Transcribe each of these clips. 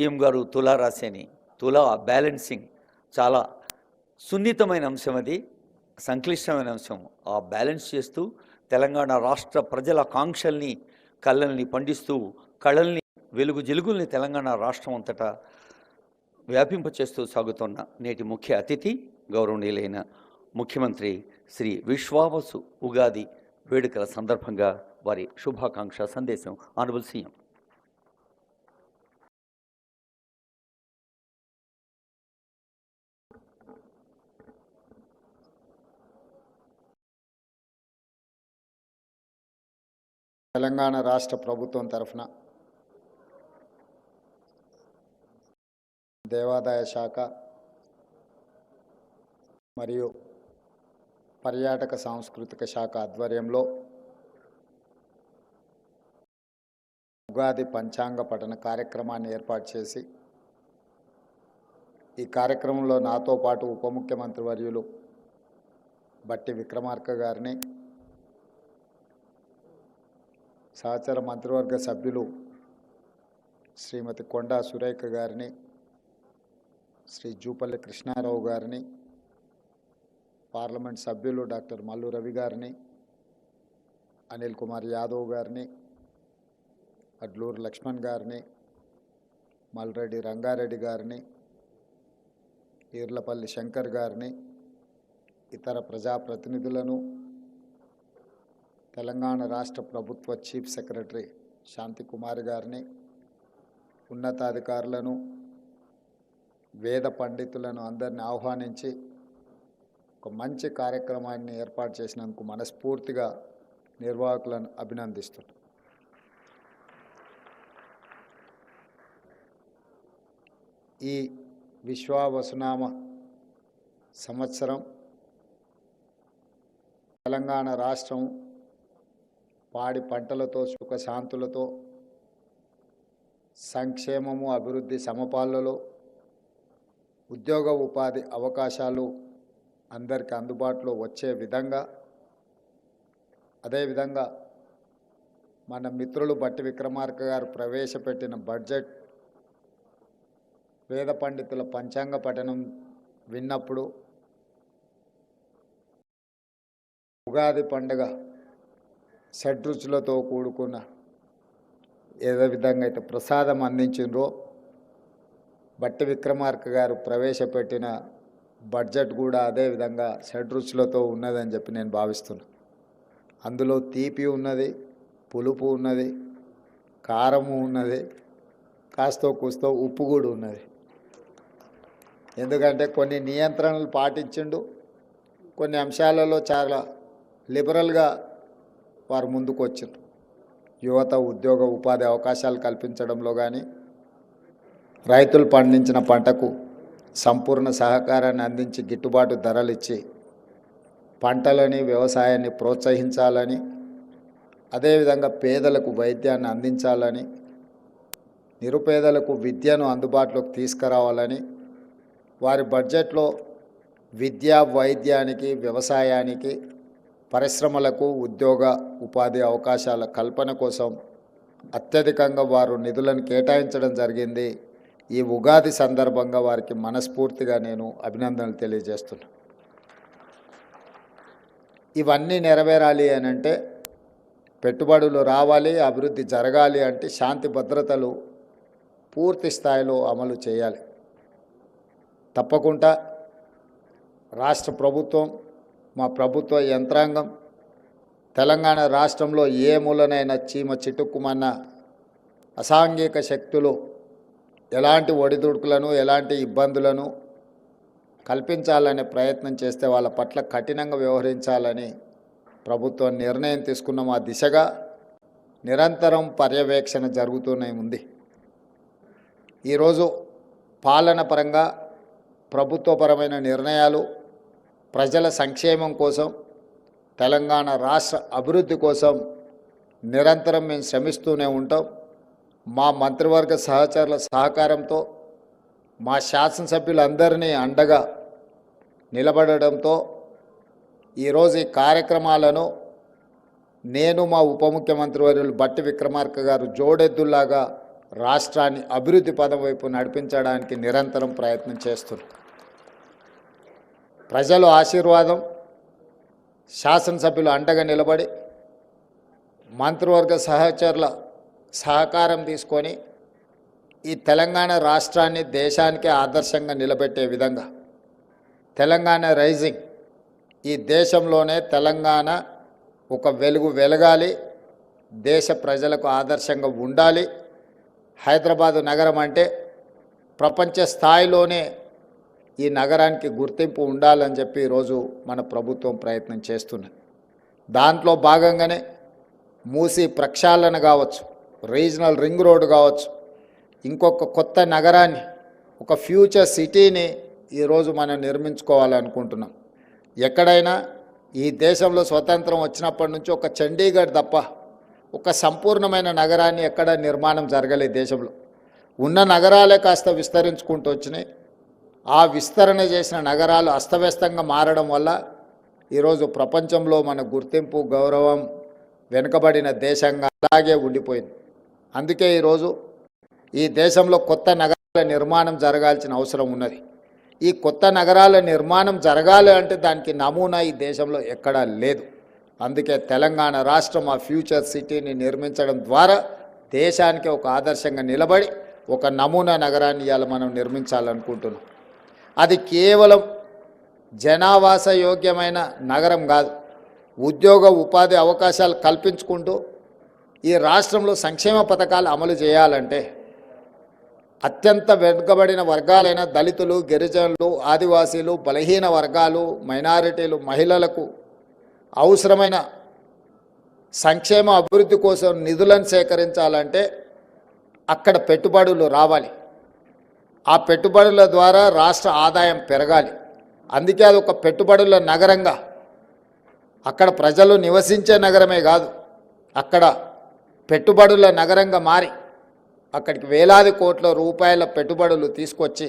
CM గారు తులా రాసేని తులా బ్యాలెన్సింగ్ చాలా సున్నితమైన అంశం, అది సంక్లిష్టమైన అంశం. ఆ బ్యాలెన్స్ చేస్తూ తెలంగాణ రాష్ట్ర ప్రజల కాంక్షల్ని కళ్ళల్ని పండిస్తూ కళల్ని వెలుగు జిలుగుల్ని తెలంగాణ రాష్ట్రం అంతటా వ్యాపింపచేస్తూ సాగుతున్న నేటి ముఖ్య అతిథి గౌరవనీయులైన ముఖ్యమంత్రి శ్రీ విశ్వావసు ఉగాది వేడుకల సందర్భంగా వారి శుభాకాంక్ష సందేశం. Honourable CM. తెలంగాణ రాష్ట్ర ప్రభుత్వం తరఫున దేవాదాయ శాఖ మరియు పర్యాటక సాంస్కృతిక శాఖ ఆధ్వర్యంలో ఉగాది పంచాంగ పఠన కార్యక్రమాన్ని ఏర్పాటు చేసి, ఈ కార్యక్రమంలో నాతో పాటు ఉప ముఖ్యమంత్రి వర్యులు బట్టి విక్రమార్క గారిని, సహచర మంత్రివర్గ సభ్యులు శ్రీమతి కొండా సురేఖ గారిని, శ్రీ జూపల్లి కృష్ణారావు గారిని, పార్లమెంట్ సభ్యులు డాక్టర్ మల్లు రవి గారిని, అనిల్ కుమార్ యాదవ్ గారిని, అడ్లూరు లక్ష్మణ్ గారిని, మల్రెడ్డి రంగారెడ్డి గారిని, ఈర్లపల్లి శంకర్ గారిని, ఇతర ప్రజాప్రతినిధులను, తెలంగాణ రాష్ట్ర ప్రభుత్వ చీఫ్ సెక్రటరీ శాంతి కుమార్ గారిని, ఉన్నతాధికారులను, వేద పండితులను అందరిని ఆహ్వానించి ఒక మంచి కార్యక్రమాన్ని ఏర్పాటు చేసినందుకు మనస్ఫూర్తిగా నిర్వాహకులను అభినందిస్తున్నాను. ఈ విశ్వావసునామ సంవత్సరం తెలంగాణ రాష్ట్రం పాడి పంటలతో సుఖశాంతులతో సంక్షేమము అభివృద్ధి సమపాలలో ఉద్యోగ ఉపాధి అవకాశాలు అందరికీ అందుబాటులో వచ్చే విధంగా, అదేవిధంగా మన మిత్రులు బట్టి విక్రమార్క గారు ప్రవేశపెట్టిన బడ్జెట్ వేద పండితుల పంచాంగ పఠనం విన్నప్పుడు ఉగాది పండుగ షడ్రుచులతో కూడుకున్న ఏదో విధంగా అయితే ప్రసాదం అందించిండ్రో, బట్టి విక్రమార్క గారు ప్రవేశపెట్టిన బడ్జెట్ కూడా అదేవిధంగా షడ్రుచులతో ఉన్నదని చెప్పి నేను భావిస్తున్నాను. అందులో తీపి ఉన్నది, పులుపు ఉన్నది, కారము ఉన్నది, కాస్తో కూస్తో ఉప్పు కూడా ఉన్నది. ఎందుకంటే కొన్ని నియంత్రణలు పాటించిండు, కొన్ని అంశాలలో చాలా లిబరల్గా వారు ముందుకు వచ్చారు. యువత ఉద్యోగ ఉపాధి అవకాశాలు కల్పించడంలో కానీ, రైతులు పండించిన పంటకు సంపూర్ణ సహకారాన్ని అందించి గిట్టుబాటు ధరలు ఇచ్చి పంటలని వ్యవసాయాన్ని ప్రోత్సహించాలని, అదేవిధంగా పేదలకు వైద్యాన్ని అందించాలని, నిరుపేదలకు విద్యను అందుబాటులోకి తీసుకురావాలని వారి బడ్జెట్లో విద్యా వైద్యానికి వ్యవసాయానికి పరిశ్రమలకు ఉద్యోగ ఉపాధి అవకాశాల కల్పన కోసం అత్యధికంగా వారు నిధులను కేటాయించడం జరిగింది. ఈ ఉగాది సందర్భంగా వారికి మనస్ఫూర్తిగా నేను అభినందనలు తెలియజేస్తున్నాను. ఇవన్నీ నెరవేరాలి అని అంటే, పెట్టుబడులు రావాలి, అభివృద్ధి జరగాలి అంటే శాంతి భద్రతలు పూర్తి స్థాయిలో అమలు చేయాలి. తప్పకుండా రాష్ట్ర ప్రభుత్వం, మా ప్రభుత్వ యంత్రాంగం తెలంగాణ రాష్ట్రంలో ఏ మూలనైనా చీమ చిటుక్కుమన్న అసాంఘిక శక్తులు ఎలాంటి ఒడిదుడుకులను ఎలాంటి ఇబ్బందులను కల్పించాలనే ప్రయత్నం చేస్తే వాళ్ళ పట్ల కఠినంగా వ్యవహరించాలని ప్రభుత్వం నిర్ణయం తీసుకున్న మా దిశగా నిరంతరం పర్యవేక్షణ జరుగుతూనే ఉంది. ఈరోజు పాలన పరంగా ప్రభుత్వపరమైన నిర్ణయాలు ప్రజల సంక్షేమం కోసం, తెలంగాణ రాష్ట్ర అభివృద్ధి కోసం నిరంతరం మేము శ్రమిస్తూనే ఉంటాం. మా మంత్రివర్గ సహచరుల సహకారంతో, మా శాసనసభ్యులందరినీ అండగా నిలబడడంతో ఈరోజు ఈ కార్యక్రమాలను నేను మా ఉప ముఖ్యమంత్రి వర్యులు బట్టి విక్రమార్క గారు జోడెద్దుల్లాగా రాష్ట్రాన్ని అభివృద్ధి పదం వైపు నడిపించడానికి నిరంతరం ప్రయత్నం చేస్తున్నాం. ప్రజల ఆశీర్వాదం, శాసనసభ్యులు అండగా నిలబడి మంత్రివర్గ సహచరుల సహకారం తీసుకొని ఈ తెలంగాణ రాష్ట్రాన్ని దేశానికి ఆదర్శంగా నిలబెట్టే విధంగా తెలంగాణ రైజింగ్, ఈ దేశంలోనే తెలంగాణ ఒక వెలుగు వెలగాలి, దేశ ప్రజలకు ఆదర్శంగా ఉండాలి. హైదరాబాదు నగరం అంటే ప్రపంచ స్థాయిలోనే ఈ నగరానికి గుర్తింపు ఉండాలని చెప్పి ఈరోజు మన ప్రభుత్వం ప్రయత్నం చేస్తున్నది. దాంట్లో భాగంగానే మూసీ ప్రక్షాళన కావచ్చు, రీజనల్ రింగ్ రోడ్ కావచ్చు, ఇంకొక కొత్త నగరాన్ని, ఒక ఫ్యూచర్ సిటీని ఈరోజు మనం నిర్మించుకోవాలనుకుంటున్నాం. ఎక్కడైనా ఈ దేశంలో స్వతంత్రం వచ్చినప్పటి నుంచి ఒక చండీగఢ్ తప్ప ఒక సంపూర్ణమైన నగరాన్ని ఎక్కడ నిర్మాణం జరగలేదు. దేశంలో ఉన్న నగరాలే కాస్త విస్తరించుకుంటూ వచ్చినాయి. ఆ విస్తరణ చేసిన నగరాలు అస్తవ్యస్తంగా మారడం వల్ల ఈరోజు ప్రపంచంలో మన గుర్తింపు, గౌరవం వెనుకబడిన దేశంగా అలాగే ఉండిపోయింది. అందుకే ఈరోజు ఈ దేశంలో కొత్త నగరాల నిర్మాణం జరగాల్సిన అవసరం ఉన్నది. ఈ కొత్త నగరాల నిర్మాణం జరగాలి అంటే దానికి నమూనా ఈ దేశంలో ఎక్కడా లేదు. అందుకే తెలంగాణ రాష్ట్రం ఆ ఫ్యూచర్ సిటీని నిర్మించడం ద్వారా దేశానికి ఒక ఆదర్శంగా నిలబడి ఒక నమూనా నగరాన్ని ఇవాళ మనం నిర్మించాలనుకుంటున్నాం. అది కేవలం జనావాస యోగ్యమైన నగరం కాదు, ఉద్యోగ ఉపాధి అవకాశాలు కల్పించుకుంటూ ఈ రాష్ట్రంలో సంక్షేమ పథకాలు అమలు చేయాలంటే అత్యంత వెనుకబడిన వర్గాలైన దళితులు, గిరిజనులు, ఆదివాసీలు, బలహీన వర్గాలు, మైనారిటీలు, మహిళలకు అవసరమైన సంక్షేమ అభివృద్ధి కోసం నిధులను సేకరించాలంటే అక్కడ పెట్టుబడులు రావాలి. ఆ పెట్టుబడుల ద్వారా రాష్ట్ర ఆదాయం పెరగాలి. అందుకే అది ఒక పెట్టుబడుల నగరంగా, అక్కడ ప్రజలు నివసించే నగరమే కాదు, అక్కడ పెట్టుబడుల నగరంగా మారి అక్కడికి వేలాది కోట్ల రూపాయల పెట్టుబడులు తీసుకొచ్చి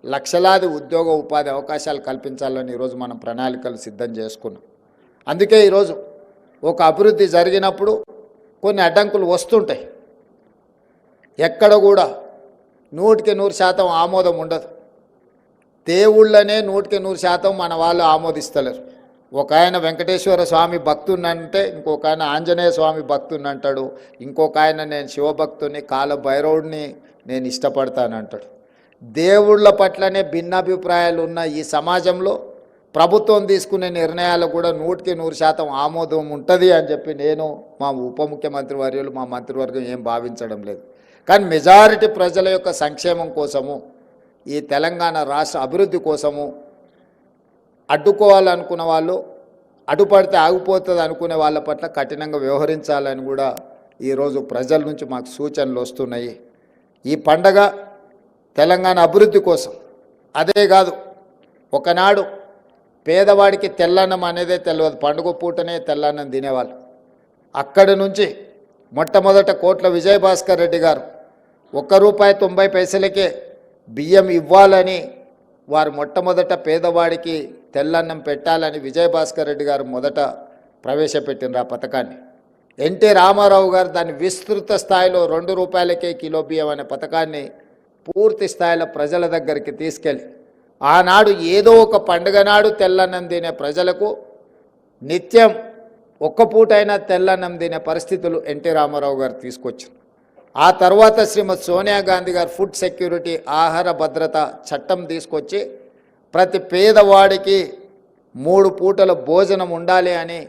లక్షలాది ఉద్యోగ ఉపాధి అవకాశాలు కల్పించాలని ఈరోజు మనం ప్రణాళికలు సిద్ధం చేసుకున్నాం. అందుకే ఈరోజు ఒక అభివృద్ధి జరిగినప్పుడు కొన్ని అడ్డంకులు వస్తుంటాయి. ఎక్కడ కూడా 100% ఆమోదం ఉండదు. దేవుళ్ళనే 100% మన వాళ్ళు ఆమోదిస్తలేరు. ఒక ఆయన వెంకటేశ్వర స్వామి భక్తున్నంటే ఇంకొక ఆయన ఆంజనేయ స్వామి భక్తున్నంటాడు, ఇంకొక ఆయన నేను శివభక్తుని, కాల భైరవుడిని నేను ఇష్టపడతానంటాడు. దేవుళ్ళ పట్లనే భిన్నాభిప్రాయాలు ఉన్న ఈ సమాజంలో ప్రభుత్వం తీసుకునే నిర్ణయాలు కూడా 100% ఆమోదం ఉంటుంది అని చెప్పి నేను, మా ఉప ముఖ్యమంత్రి వర్యులు, మా మంత్రివర్గం ఏం భావించడం లేదు. కానీ మెజారిటీ ప్రజల యొక్క సంక్షేమం కోసము, ఈ తెలంగాణ రాష్ట్ర అభివృద్ధి కోసము అడ్డుకోవాలనుకున్న వాళ్ళు, అడ్డుపడితే ఆగిపోతుంది అనుకునే వాళ్ళ పట్ల కఠినంగా వ్యవహరించాలని కూడా ఈరోజు ప్రజల నుంచి మాకు సూచనలు వస్తున్నాయి. ఈ పండగ తెలంగాణ అభివృద్ధి కోసం. అదే కాదు, ఒకనాడు పేదవాడికి తెల్లన్నం అనేదే తెలియదు, పండుగ పూటనే తెల్లన్నం తినేవాళ్ళు. అక్కడి నుంచి మొట్టమొదట కోట్ల విజయభాస్కర్ రెడ్డి గారు ₹1.90 బియ్యం ఇవ్వాలని వారు మొట్టమొదట పేదవాడికి తెల్లన్నం పెట్టాలని విజయభాస్కర్ రెడ్డి గారు మొదట ప్రవేశపెట్టిన ఆ పథకాన్ని. ఎన్టీ రామారావు గారు దాన్ని విస్తృత స్థాయిలో ₹2 కిలో బియ్యం అనే పథకాన్ని పూర్తి స్థాయిలో ప్రజల దగ్గరికి తీసుకెళ్ళి ఆనాడు ఏదో ఒక పండుగ నాడు తెల్లన్నం తినే ప్రజలకు నిత్యం ఒక్క పూటైనా తెల్లన్నం తినే పరిస్థితులు ఎన్టీ రామారావు గారు తీసుకొచ్చారు. ఆ తర్వాత శ్రీమతి సోనియా గాంధీ గారు ఫుడ్ సెక్యూరిటీ, ఆహార భద్రత చట్టం తీసుకొచ్చి ప్రతి పేదవాడికి 3 పూటల భోజనం ఉండాలి అని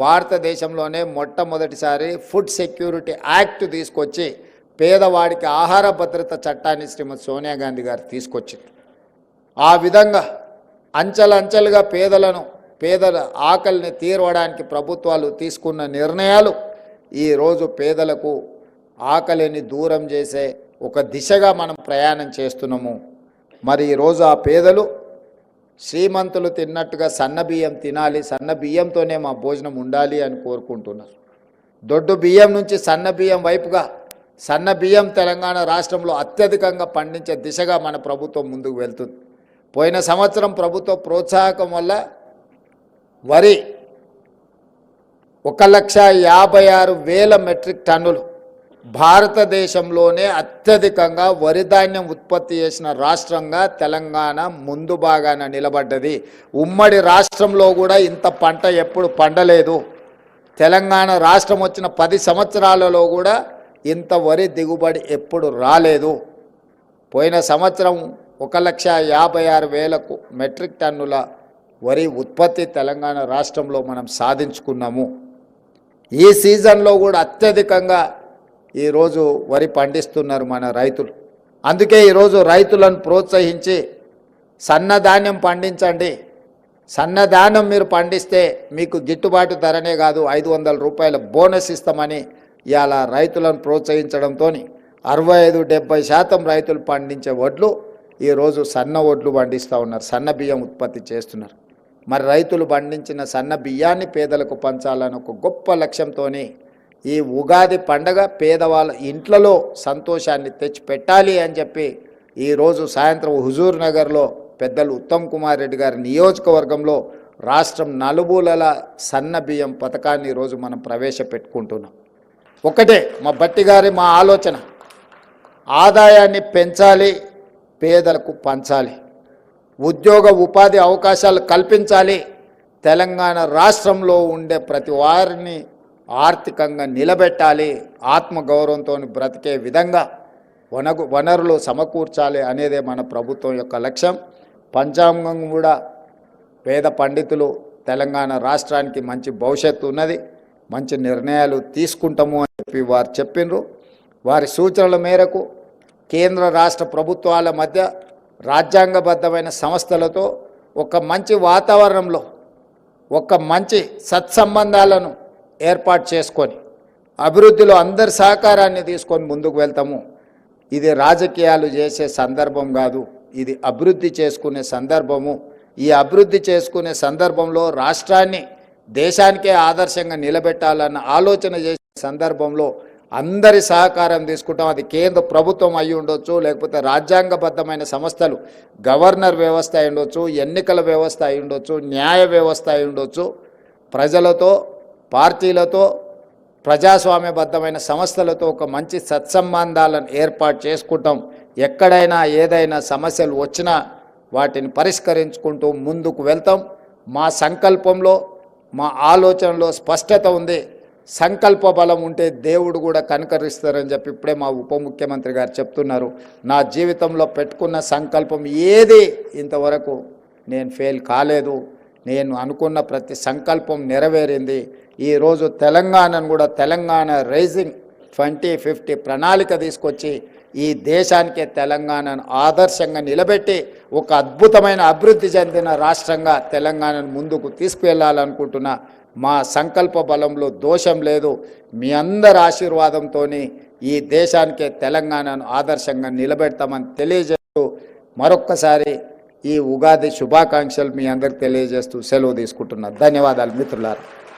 భారతదేశంలోనే మొట్టమొదటిసారి ఫుడ్ సెక్యూరిటీ యాక్ట్ తీసుకొచ్చి పేదవాడికి ఆహార భద్రత చట్టాన్ని శ్రీమతి సోనియా గాంధీ గారు తీసుకొచ్చారు. ఆ విధంగా అంచెలంచెలుగా పేదల ఆకలిని తీర్చడానికి ప్రభుత్వాలు తీసుకున్న నిర్ణయాలు ఈరోజు పేదలకు ఆకలిని దూరం చేసే ఒక దిశగా మనం ప్రయాణం చేస్తున్నాము. మరి ఈరోజు ఆ పేదలు శ్రీమంతులు తిన్నట్టుగా సన్న బియ్యం తినాలి, సన్న బియ్యంతోనే మా భోజనం ఉండాలి అని కోరుకుంటున్నారు. దొడ్డు బియ్యం నుంచి సన్న బియ్యం వైపుగా, సన్న బియ్యం తెలంగాణ రాష్ట్రంలో అత్యధికంగా పండించే దిశగా మన ప్రభుత్వం ముందుకు వెళ్తుంది. పోయిన సంవత్సరం ప్రభుత్వ ప్రోత్సాహకం వల్ల వరి 1,56,000 మెట్రిక్ టన్నులు భారతదేశంలోనే అత్యధికంగా వరి ధాన్యం ఉత్పత్తి చేసిన రాష్ట్రంగా తెలంగాణ ముందు భాగాన నిలబడ్డది. ఉమ్మడి రాష్ట్రంలో కూడా ఇంత పంట ఎప్పుడు పండలేదు. తెలంగాణ రాష్ట్రం వచ్చిన 10 సంవత్సరాలలో కూడా ఇంత వరి దిగుబడి ఎప్పుడు రాలేదు. పోయిన సంవత్సరం 1,56,000 మెట్రిక్ టన్నుల వరి ఉత్పత్తి తెలంగాణ రాష్ట్రంలో మనం సాధించుకున్నాము. ఈ సీజన్లో కూడా అత్యధికంగా ఈరోజు వరి పండిస్తున్నారు మన రైతులు. అందుకే ఈరోజు రైతులను ప్రోత్సహించి సన్నధాన్యం పండించండి, సన్నధాన్యం మీరు పండిస్తే మీకు గిట్టుబాటు ధరనే కాదు 500 రూపాయల బోనస్ ఇస్తామని ఇవాళ రైతులను ప్రోత్సహించడంతో 65-70% రైతులు పండించే వడ్లు ఈరోజు సన్న వడ్లు పండిస్తూ ఉన్నారు, సన్న బియ్యం ఉత్పత్తి చేస్తున్నారు. మరి రైతులు పండించిన సన్న బియ్యాన్ని పేదలకు పంచాలని ఒక గొప్ప లక్ష్యంతో ఈ ఉగాది పండగ పేదవాళ్ళ ఇంట్లలో సంతోషాన్ని తెచ్చిపెట్టాలి అని చెప్పి ఈరోజు సాయంత్రం హుజూర్ నగర్లో పెద్దలు ఉత్తమ్ కుమార్ రెడ్డి గారి నియోజకవర్గంలో రాష్ట్రం నలుమూలల సన్న బియ్యం పథకాన్ని ఈరోజు మనం ప్రవేశపెట్టుకుంటున్నాం. ఒకటే మా ఆలోచన, ఆదాయాన్ని పెంచాలి, పేదలకు పంచాలి, ఉద్యోగ ఉపాధి అవకాశాలు కల్పించాలి, తెలంగాణ రాష్ట్రంలో ఉండే ప్రతి వారిని ఆర్థికంగా నిలబెట్టాలి, ఆత్మగౌరవంతో బ్రతికే విధంగా వనరులు సమకూర్చాలి అనేదే మన ప్రభుత్వం యొక్క లక్ష్యం. పంచాంగం కూడా వేద పండితులు తెలంగాణ రాష్ట్రానికి మంచి భవిష్యత్తు ఉన్నది, మంచి నిర్ణయాలు తీసుకుంటాము అని చెప్పి వారు చెప్పిండ్రు. వారి సూచనల మేరకు కేంద్ర రాష్ట్ర ప్రభుత్వాల మధ్య రాజ్యాంగబద్ధమైన సంస్థలతో ఒక మంచి వాతావరణంలో ఒక మంచి సత్సంబంధాలను ఏర్పాటు చేసుకొని అభివృద్ధిలో అందరి సహకారాన్ని తీసుకొని ముందుకు వెళ్తాము. ఇది రాజకీయాలు చేసే సందర్భం కాదు, ఇది అభివృద్ధి చేసుకునే సందర్భము. ఈ అభివృద్ధి చేసుకునే సందర్భంలో రాష్ట్రాన్ని దేశానికే ఆదర్శంగా నిలబెట్టాలన్న ఆలోచన చేసే సందర్భంలో అందరి సహకారం తీసుకుంటాం. అది కేంద్ర ప్రభుత్వం అయి ఉండొచ్చు, లేకపోతే రాజ్యాంగబద్ధమైన సంస్థలు, గవర్నర్ వ్యవస్థ అయి ఉండొచ్చు, ఎన్నికల వ్యవస్థ అయి ఉండొచ్చు, న్యాయ వ్యవస్థ అయి ఉండొచ్చు, ప్రజలతో, పార్టీలతో, ప్రజాస్వామ్యబద్ధమైన సంస్థలతో ఒక మంచి సత్సంబంధాలను ఏర్పాటు చేసుకుంటాం. ఎక్కడైనా ఏదైనా సమస్యలు వచ్చినా వాటిని పరిష్కరించుకుంటూ ముందుకు వెళ్తాం. మా సంకల్పంలో, మా ఆలోచనలో స్పష్టత ఉంది. సంకల్ప బలం ఉంటే దేవుడు కూడా కనుకరిస్తారని చెప్పి ఇప్పుడే మా ఉప ముఖ్యమంత్రి గారు చెప్తున్నారు. నా జీవితంలో పెట్టుకున్న సంకల్పం ఏది ఇంతవరకు నేను ఫెయిల్ కాలేదు. నేను అనుకున్న ప్రతి సంకల్పం నెరవేరింది. ఈరోజు తెలంగాణను కూడా తెలంగాణ రైజింగ్ 2050 ప్రణాళిక తీసుకొచ్చి ఈ దేశానికే తెలంగాణను ఆదర్శంగా నిలబెట్టి ఒక అద్భుతమైన అభివృద్ధి చెందిన రాష్ట్రంగా తెలంగాణను ముందుకు తీసుకువెళ్ళాలనుకుంటున్నా. మా సంకల్ప బలంలో దోషం లేదు. మీ అందరి ఆశీర్వాదంతో ఈ దేశానికే తెలంగాణను ఆదర్శంగా నిలబెడతామని తెలియజేస్తూ మరొక్కసారి ఈ ఉగాది శుభాకాంక్షలు మీ అందరికి తెలియజేస్తూ సెలవు తీసుకుంటున్నా. ధన్యవాదాలు మిత్రులారా.